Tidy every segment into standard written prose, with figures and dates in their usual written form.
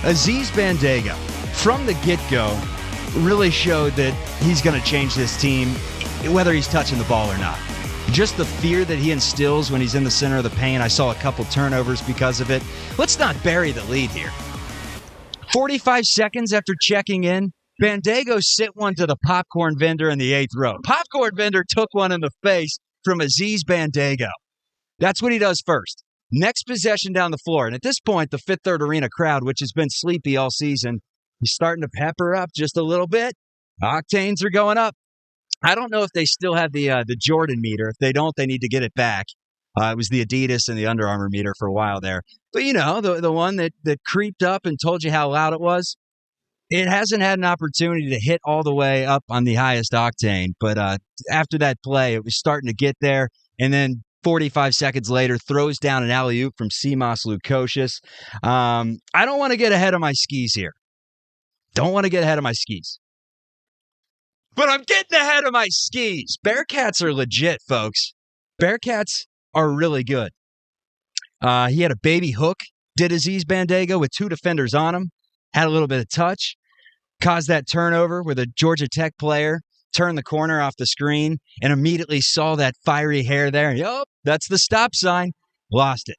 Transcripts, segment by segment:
Aziz Bandaogo, from the get-go, really showed that he's going to change this team, whether he's touching the ball or not. Just the fear that he instills when he's in the center of the paint. I saw a couple turnovers because of it. Let's not bury the lead here. 45 seconds after checking in, Bandaogo sent one to the popcorn vendor in the 8th row. Popcorn vendor took one in the face from Aziz Bandaogo. That's what he does first. Next possession down the floor. And at this point, the Fifth Third Arena crowd, which has been sleepy all season, is starting to pepper up just a little bit. Octanes are going up. I don't know if they still have the Jordan meter. If they don't, they need to get it back. It was the Adidas and the Under Armour meter for a while there. But, you know, the one that creeped up and told you how loud it was, it hasn't had an opportunity to hit all the way up on the highest octane. But after that play, it was starting to get there. And then 45 seconds later, throws down an alley-oop from Simas Lukosius. I don't want to get ahead of my skis here. Don't want to get ahead of my skis. But I'm getting ahead of my skis. Bearcats are legit, folks. Bearcats are really good. He had a baby hook, did Aziz Bandaogo, with 2 defenders on him. Had a little bit of touch. Caused that turnover where the Georgia Tech player turned the corner off the screen and immediately saw that fiery hair there. Yup, that's the stop sign. Lost it.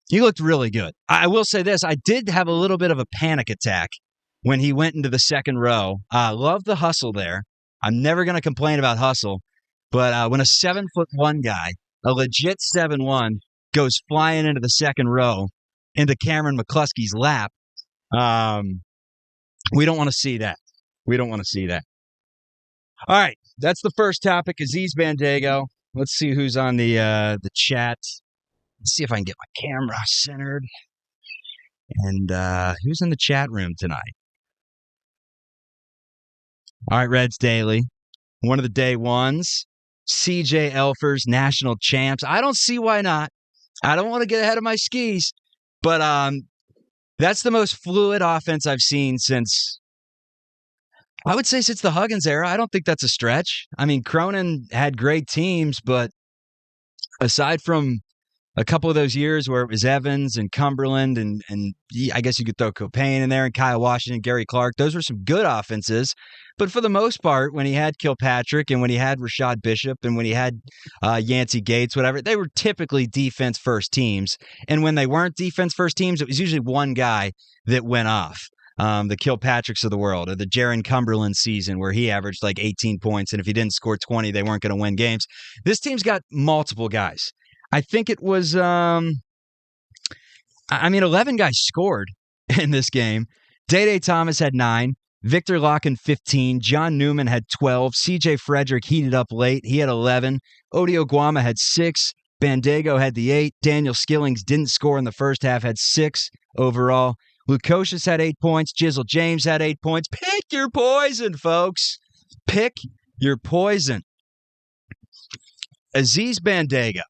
He looked really good. I will say this. I did have a little bit of a panic attack when he went into the second row. Love the hustle there. I'm never going to complain about hustle. But when a 7'1" guy, a legit 7'1", goes flying into the second row into Cameron McCluskey's lap, we don't want to see that. We don't want to see that. All right, that's the first topic, Aziz Bandaogo. Let's see who's on the chat. Let's see if I can get my camera centered. And who's in the chat room tonight? All right, Reds Daily. One of the day ones. CJ Elfers, national champs. I don't see why not. I don't want to get ahead of my skis. But that's the most fluid offense I've seen since, I would say, since the Huggins era. I don't think that's a stretch. I mean, Cronin had great teams, but aside from a couple of those years where it was Evans and Cumberland and I guess you could throw Copain in there and Kyle Washington, Gary Clark. Those were some good offenses. But for the most part, when he had Kilpatrick and when he had Rashad Bishop and when he had Yancey Gates, whatever, they were typically defense-first teams. And when they weren't defense-first teams, it was usually one guy that went off. The Kilpatricks of the world, or the Jaron Cumberland season where he averaged like 18 points, and if he didn't score 20, they weren't going to win games. This team's got multiple guys. I think it was, 11 guys scored in this game. Day Thomas had 9. Victor Locken, 15. John Newman had 12. C.J. Frederick heated up late. He had 11. Odio Guama had 6. Bandaogo had the 8. Daniel Skillings didn't score in the first half, had 6 overall. Lukosius had 8 points. Jizzle James had 8 points. Pick your poison, folks. Pick your poison. Aziz Bandaogo.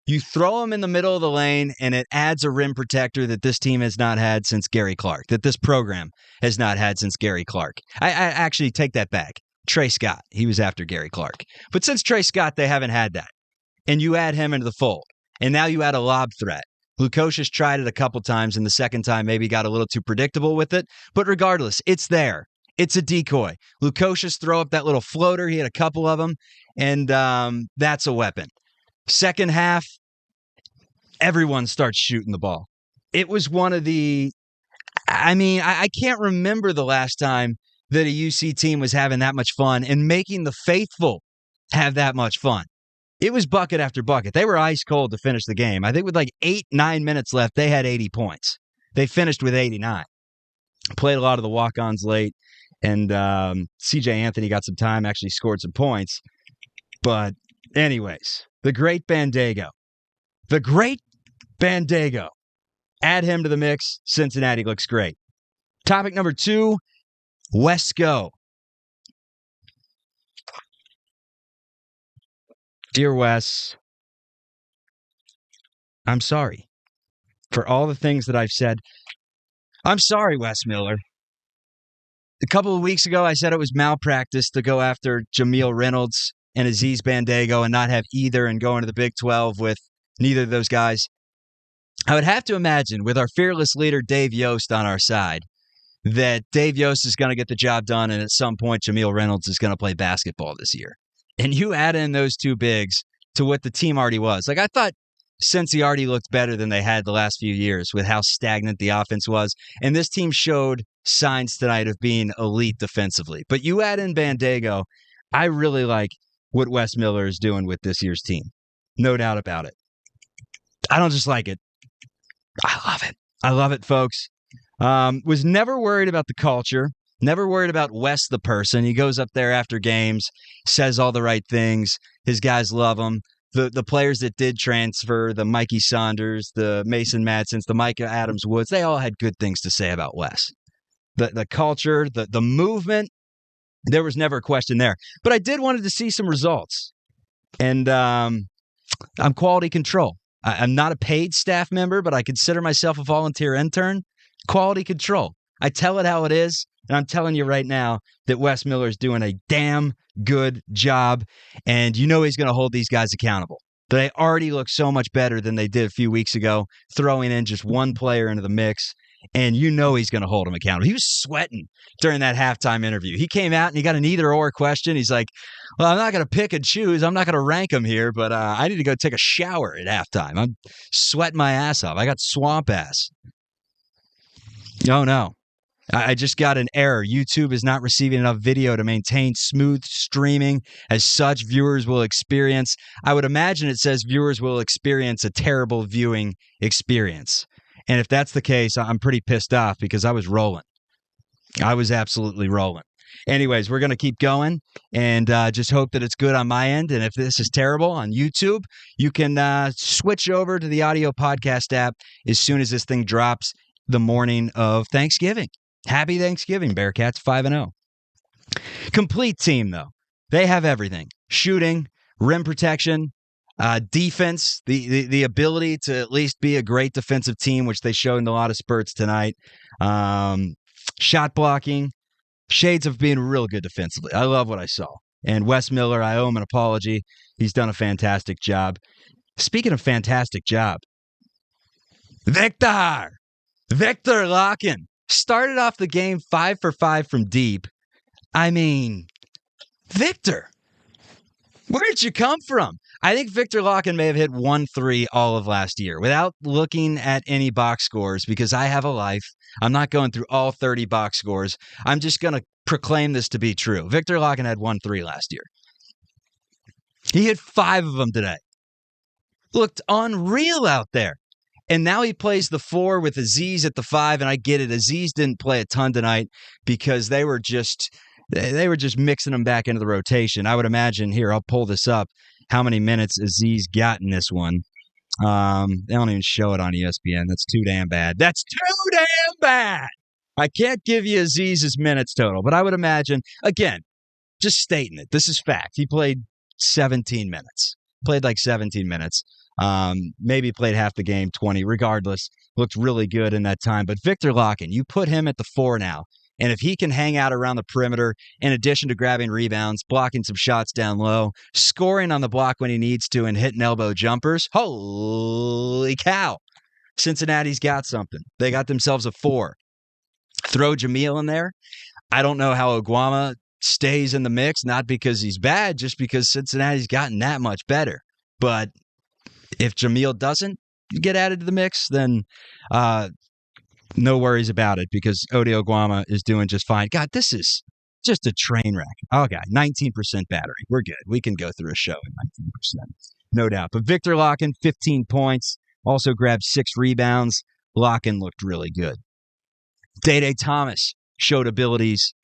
You throw him in the middle of the lane, and it adds a rim protector that this team has not had since Gary Clark, that this program has not had since Gary Clark. I actually take that back. Trey Scott, he was after Gary Clark. But since Trey Scott, they haven't had that. And you add him into the fold. And now you add a lob threat. Lukosius tried it a couple times, and the second time maybe got a little too predictable with it. But regardless, it's there. It's a decoy. Lukosius throw up that little floater. He had a couple of them, and that's a weapon. Second half, everyone starts shooting the ball. It was one of the, I can't remember the last time that a UC team was having that much fun and making the faithful have that much fun. It was bucket after bucket. They were ice cold to finish the game. I think with like 8-9 minutes left, they had 80 points. They finished with 89. Played a lot of the walk-ons late, and CJ Anthony got some time, actually scored some points. But anyways, the great Bandaogo. The great Bandaogo. Add him to the mix. Cincinnati looks great. Topic number 2, Wesco. Dear Wes, I'm sorry for all the things that I've said. I'm sorry, Wes Miller. A couple of weeks ago, I said it was malpractice to go after Jameel Reynolds and Aziz Bandaogo and not have either and go into the Big 12 with neither of those guys. I would have to imagine with our fearless leader, Dave Yost, on our side, that Dave Yost is going to get the job done, and at some point, Jameel Reynolds is going to play basketball this year. And you add in those two bigs to what the team already was. Like, I thought Cincy already looked better than they had the last few years with how stagnant the offense was. And this team showed signs tonight of being elite defensively. But you add in Bandaogo, I really like what Wes Miller is doing with this year's team. No doubt about it. I don't just like it. I love it. I love it, folks. Was never worried about the culture. Never worried about Wes the person. He goes up there after games, says all the right things. His guys love him. The players that did transfer, the Mikey Saunders, the Mason Madsons, the Micah Adams Woods, they all had good things to say about Wes. The culture, the movement, there was never a question there. But I did wanted to see some results. And I'm quality control. I'm not a paid staff member, but I consider myself a volunteer intern. Quality control. I tell it how it is, and I'm telling you right now that Wes Miller is doing a damn good job, and you know he's going to hold these guys accountable. They already look so much better than they did a few weeks ago, throwing in just one player into the mix, and you know he's going to hold them accountable. He was sweating during that halftime interview. He came out and he got an either-or question. He's like, well, I'm not going to pick and choose. I'm not going to rank them here, but I need to go take a shower at halftime. I'm sweating my ass off. I got swamp ass. Oh, no. I just got an error. YouTube is not receiving enough video to maintain smooth streaming. As such, viewers will experience, I would imagine it says viewers will experience a terrible viewing experience. And if that's the case, I'm pretty pissed off because I was rolling. I was absolutely rolling. Anyways, we're going to keep going and just hope that it's good on my end. And if this is terrible on YouTube, you can switch over to the audio podcast app as soon as this thing drops the morning of Thanksgiving. Happy Thanksgiving, Bearcats, 5-0. Complete team, though. They have everything. Shooting, rim protection, defense, the ability to at least be a great defensive team, which they showed in a lot of spurts tonight. Shot blocking, shades of being real good defensively. I love what I saw. And Wes Miller, I owe him an apology. He's done a fantastic job. Speaking of fantastic job, Victor Larkin started off the game 5 for 5 from deep. I mean, Victor, where did you come from? I think Victor Larkin may have hit 1 3 all of last year without looking at any box scores because I have a life. I'm not going through all 30 box scores. I'm just going to proclaim this to be true. Victor Larkin had 1 3 last year. He hit 5 of them today. Looked unreal out there. And now he plays the 4 with Aziz at the 5, and I get it. Aziz didn't play a ton tonight because they were just mixing him back into the rotation. I would imagine, here, I'll pull this up, how many minutes Aziz got in this one. They don't even show it on ESPN. That's too damn bad. That's too damn bad! I can't give you Aziz's minutes total, but I would imagine, again, just stating it. This is fact. He played 17 minutes. Played like 17 minutes. Maybe played half the game, 20. Regardless, looked really good in that time. But Victor Larkin, you put him at the 4 now. And if he can hang out around the perimeter, in addition to grabbing rebounds, blocking some shots down low, scoring on the block when he needs to, and hitting elbow jumpers, holy cow. Cincinnati's got something. They got themselves a 4. Throw Jameel in there. I don't know how Oguama stays in the mix, not because he's bad, just because Cincinnati's gotten that much better. But if Jameel doesn't get added to the mix, then no worries about it because Odi Oguama is doing just fine. God, this is just a train wreck. Okay, 19% battery. We're good. We can go through a show at 19%. No doubt. But Victor Larkin, 15 points, also grabbed 6 rebounds. Larkin looked really good. Day Thomas showed abilities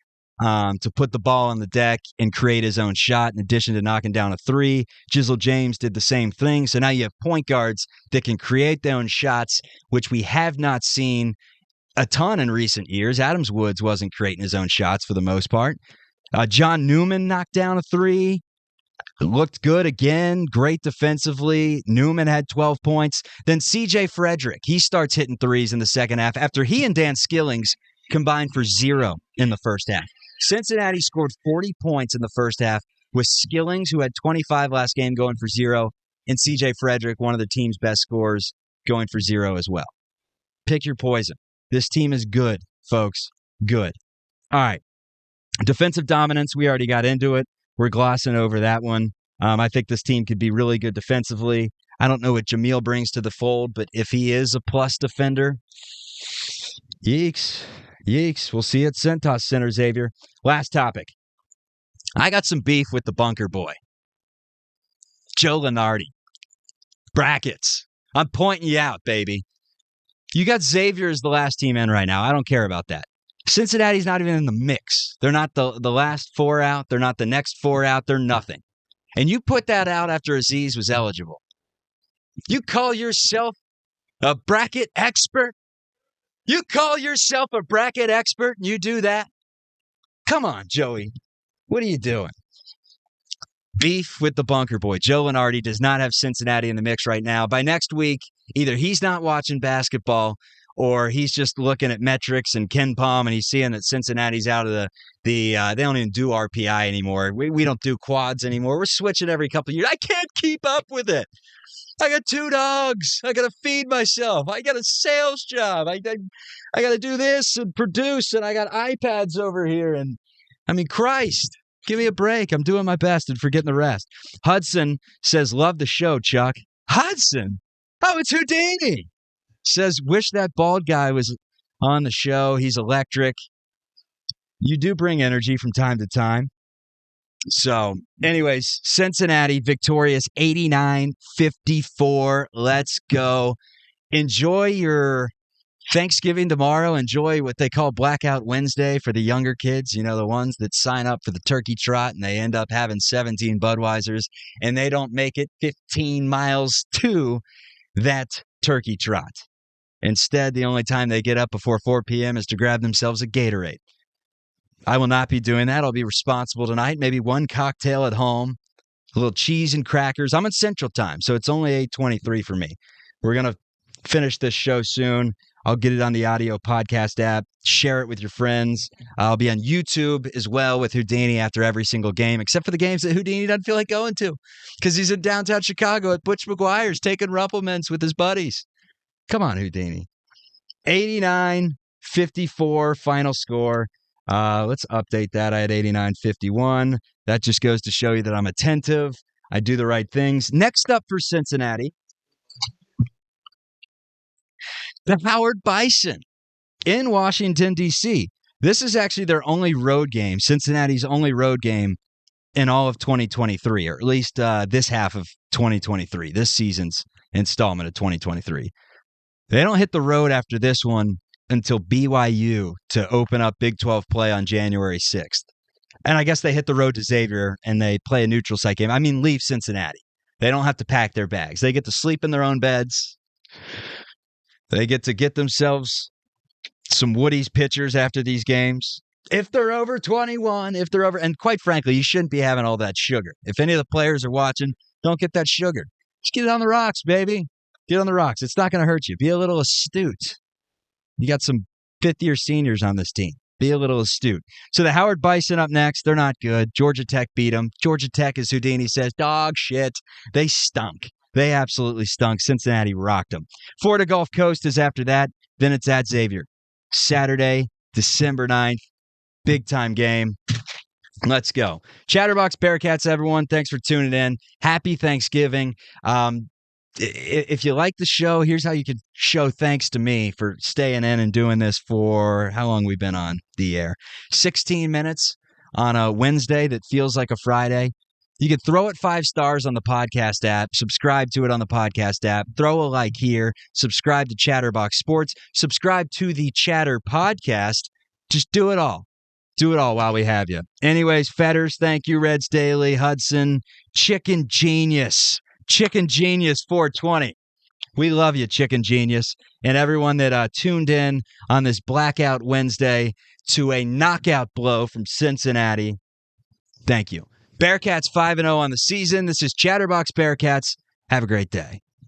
to put the ball on the deck and create his own shot in addition to knocking down a 3. Jizzle James did the same thing. So now you have point guards that can create their own shots, which we have not seen a ton in recent years. Adams Woods wasn't creating his own shots for the most part. John Newman knocked down a 3. Looked good again. Great defensively. Newman had 12 points. Then C.J. Frederick, he starts hitting 3s in the second half after he and Dan Skillings combined for 0 in the first half. Cincinnati scored 40 points in the first half with Skillings, who had 25 last game, going for 0, and C.J. Frederick, one of the team's best scorers, going for 0 as well. Pick your poison. This team is good, folks. Good. All right. Defensive dominance, we already got into it. We're glossing over that one. I think this team could be really good defensively. I don't know what Jamil brings to the fold, but if he is a plus defender, yeeks. We'll see you at Centos Center, Xavier. Last topic. I got some beef with the bunker boy, Joe Lunardi. Brackets. I'm pointing you out, baby. You got Xavier as the last team in right now. I don't care about that. Cincinnati's not even in the mix. They're not the last 4 out. They're not the next 4 out. They're nothing. And you put that out after Aziz was eligible. You call yourself a bracket expert? You call yourself a bracket expert and you do that? Come on, Joey. What are you doing? Beef with the bunker boy. Joe Lunardi does not have Cincinnati in the mix right now. By next week, either he's not watching basketball or he's just looking at metrics and Ken Palm and he's seeing that Cincinnati's out of they don't even do RPI anymore. We don't do quads anymore. We're switching every couple of years. I can't keep up with it. I got 2 dogs. I got to feed myself. I got a sales job. I got to do this and produce, and I got iPads over here. And I mean, Christ, give me a break. I'm doing my best and forgetting the rest. Hudson says, love the show, Chuck. Hudson? Oh, it's Houdini. Says, wish that bald guy was on the show. He's electric. You do bring energy from time to time. So, anyways, Cincinnati victorious 89-54. Let's go. Enjoy your Thanksgiving tomorrow. Enjoy what they call Blackout Wednesday for the younger kids. You know, the ones that sign up for the turkey trot and they end up having 17 Budweisers and they don't make it 15 miles to that turkey trot. Instead, the only time they get up before 4 p.m. is to grab themselves a Gatorade. I will not be doing that. I'll be responsible tonight. Maybe one cocktail at home, a little cheese and crackers. I'm in Central Time, so it's only 8:23 for me. We're going to finish this show soon. I'll get it on the audio podcast app. Share it with your friends. I'll be on YouTube as well with Houdini after every single game, except for the games that Houdini doesn't feel like going to because he's in downtown Chicago at Butch McGuire's taking Rumplemans with his buddies. Come on, Houdini. 89-54 final score. Let's update that. I had 89-51. That just goes to show you that I'm attentive. I do the right things. Next up for Cincinnati, the Howard Bison in Washington, D.C. This is actually their only road game, Cincinnati's only road game in all of 2023, or at least this half of 2023, this season's installment of 2023. They don't hit the road after this one until BYU to open up Big 12 play on January 6th. And I guess they hit the road to Xavier and they play a neutral site game. I mean, leave Cincinnati. They don't have to pack their bags. They get to sleep in their own beds. They get to get themselves some Woody's pitchers after these games. If they're over 21, and quite frankly, you shouldn't be having all that sugar. If any of the players are watching, don't get that sugar. Just get it on the rocks, baby. Get on the rocks. It's not going to hurt you. Be a little astute. You got some fifth-year seniors on this team. Be a little astute. So the Howard Bison up next. They're not good. Georgia Tech beat them. Georgia Tech, as Houdini says, dog shit. They stunk. They absolutely stunk. Cincinnati rocked them. Florida Gulf Coast is after that. Then it's at Xavier. Saturday, December 9th. Big-time game. Let's go. Chatterbox Bearcats, everyone. Thanks for tuning in. Happy Thanksgiving. If you like the show, here's how you could show thanks to me for staying in and doing this for how long we've been on the air. 16 minutes on a Wednesday that feels like a Friday. You could throw it 5 stars on the podcast app, subscribe to it on the podcast app, throw a like here, subscribe to Chatterbox Sports, subscribe to the Chatter podcast. Just do it all. Do it all while we have you. Anyways, Fetters, thank you. Reds Daily, Hudson, Chicken Genius. Chicken Genius 420. We love you, Chicken Genius. And everyone that tuned in on this Blackout Wednesday to a knockout blow from Cincinnati. Thank you. Bearcats 5-0 on the season. This is Chatterbox Bearcats. Have a great day.